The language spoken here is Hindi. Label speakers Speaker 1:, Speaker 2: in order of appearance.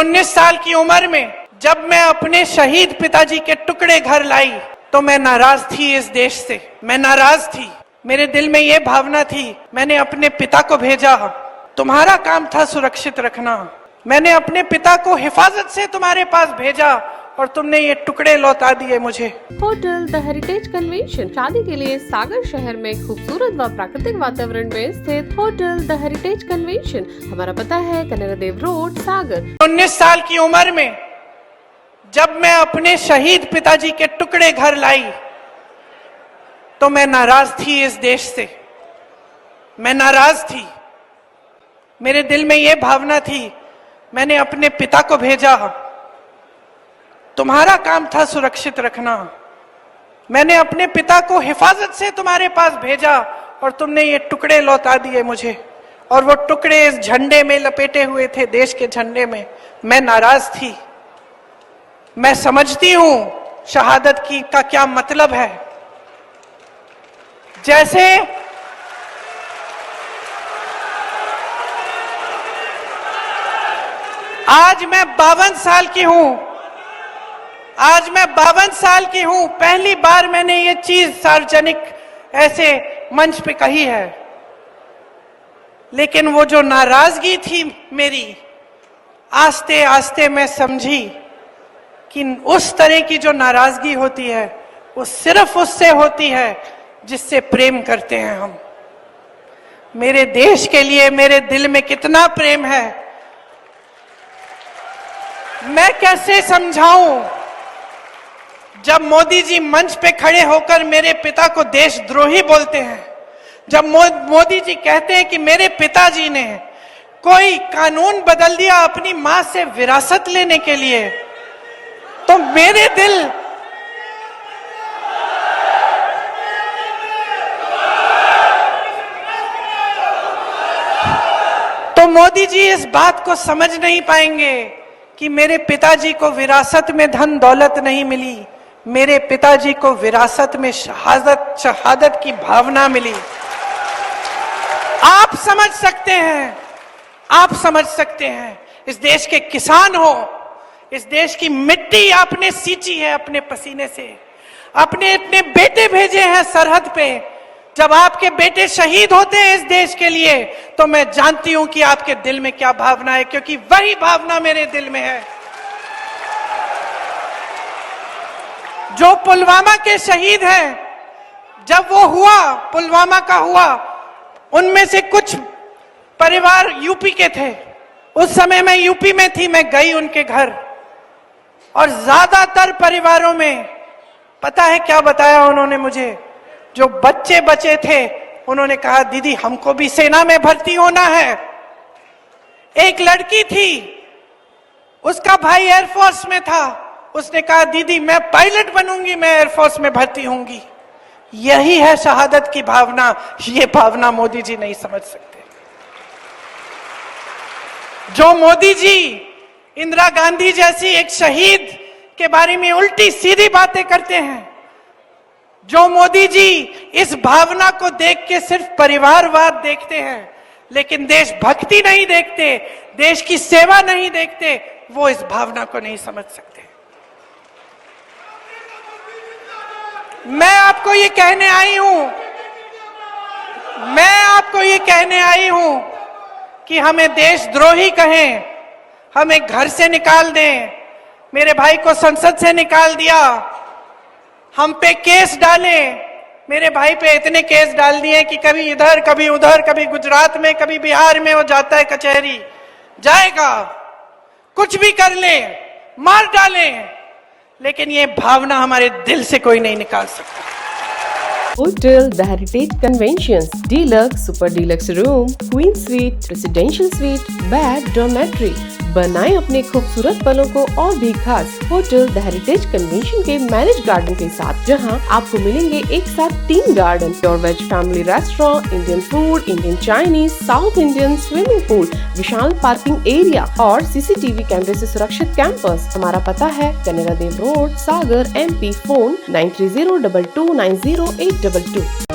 Speaker 1: 19 साल की उम्र में जब मैं अपने शहीद पिताजी के टुकड़े घर लाई तो मैं नाराज थी इस देश से। मैं नाराज थी। मेरे दिल में ये भावना थी, मैंने अपने पिता को भेजा, तुम्हारा काम था सुरक्षित रखना। मैंने अपने पिता को हिफाजत से तुम्हारे पास भेजा और तुमने ये टुकड़े लौटा दिए मुझे।
Speaker 2: होटल द हेरिटेज कन्वेंशन शादी के लिए सागर शहर में खूबसूरत व प्राकृतिक वातावरण में स्थित होटल द हेरिटेज कन्वेंशन। हमारा पता है कनेरा देव रोड, सागर।
Speaker 1: 19 साल की उम्र में जब मैं अपने शहीद पिताजी के टुकड़े घर लाई तो मैं नाराज थी इस देश से। मैं नाराज थी। मेरे दिल में ये भावना थी, मैंने अपने पिता को भेजा, तुम्हारा काम था सुरक्षित रखना। मैंने अपने पिता को हिफाजत से तुम्हारे पास भेजा और तुमने ये टुकड़े लौटा दिए मुझे। और वो टुकड़े इस झंडे में लपेटे हुए थे, देश के झंडे में। मैं नाराज थी। मैं समझती हूं शहादत की का क्या मतलब है। जैसे आज मैं 52 साल की हूं, आज मैं 52 साल की हूं, पहली बार मैंने ये चीज सार्वजनिक ऐसे मंच पे कही है। लेकिन वो जो नाराजगी थी मेरी, आस्ते आस्ते मैं समझी कि उस तरह की जो नाराजगी होती है वो सिर्फ उससे होती है जिससे प्रेम करते हैं हम। मेरे देश के लिए मेरे दिल में कितना प्रेम है, मैं कैसे समझाऊं। जब मोदी जी मंच पे खड़े होकर मेरे पिता को देशद्रोही बोलते हैं, जब मोदी जी कहते हैं कि मेरे पिताजी ने कोई कानून बदल दिया अपनी मां से विरासत लेने के लिए, तो मेरे दिल तो मोदी जी इस बात को समझ नहीं पाएंगे कि मेरे पिताजी को विरासत में धन दौलत नहीं मिली, मेरे पिताजी को विरासत में शहादत की भावना मिली। आप समझ सकते हैं, आप समझ सकते हैं। इस देश के किसान हो, इस देश की मिट्टी आपने सींची है अपने पसीने से, अपने अपने बेटे भेजे हैं सरहद पे। जब आपके बेटे शहीद होते हैं इस देश के लिए तो मैं जानती हूं कि आपके दिल में क्या भावना है, क्योंकि वही भावना मेरे दिल में है। जो पुलवामा के शहीद हैं, जब वो हुआ, पुलवामा का हुआ, उनमें से कुछ परिवार यूपी के थे। उस समय मैं यूपी में थी, मैं गई उनके घर और ज्यादातर परिवारों में पता है क्या बताया उन्होंने मुझे। जो बच्चे बचे थे उन्होंने कहा दीदी हमको भी सेना में भर्ती होना है। एक लड़की थी, उसका भाई एयरफोर्स में था, उसने कहा दीदी मैं पायलट बनूंगी, मैं एयरफोर्स में भर्ती होंगी। यही है शहादत की भावना। ये भावना मोदी जी नहीं समझ सकते। जो मोदी जी इंदिरा गांधी जैसी एक शहीद के बारे में उल्टी सीधी बातें करते हैं, जो मोदी जी इस भावना को देख के सिर्फ परिवारवाद देखते हैं लेकिन देशभक्ति नहीं देखते, देश की सेवा नहीं देखते, वो इस भावना को नहीं समझ सकते। मैं आपको ये कहने आई हूं, मैं आपको ये कहने आई हूं कि हमें देशद्रोही कहें, हमें घर से निकाल दें। मेरे भाई को संसद से निकाल दिया, हम पे केस डाले। मेरे भाई पे इतने केस डाल दिए कि कभी इधर कभी उधर, कभी गुजरात में कभी बिहार में, वो जाता है कचहरी, जाएगा, कुछ भी कर ले, मार डाले, लेकिन ये भावना हमारे दिल से कोई नहीं निकाल सकता।
Speaker 2: Hotel the heritage convention, deluxe, super deluxe room, queen suite, residential suite, bed, dormitory. बनाएं अपने खूबसूरत पलों को और भी खास होटल द हेरिटेज कन्वेंशन के मैरिज गार्डन के साथ, जहां आपको मिलेंगे एक साथ 3 garden, pure veg family restaurant, Indian food, Indian Chinese, South Indian, swimming pool, विशाल पार्किंग एरिया और सीसीटीवी कैमरे से सुरक्षित कैंपस। हमारा पता है कनेरा देव रोड, सागर, MP। फोन 9302290822।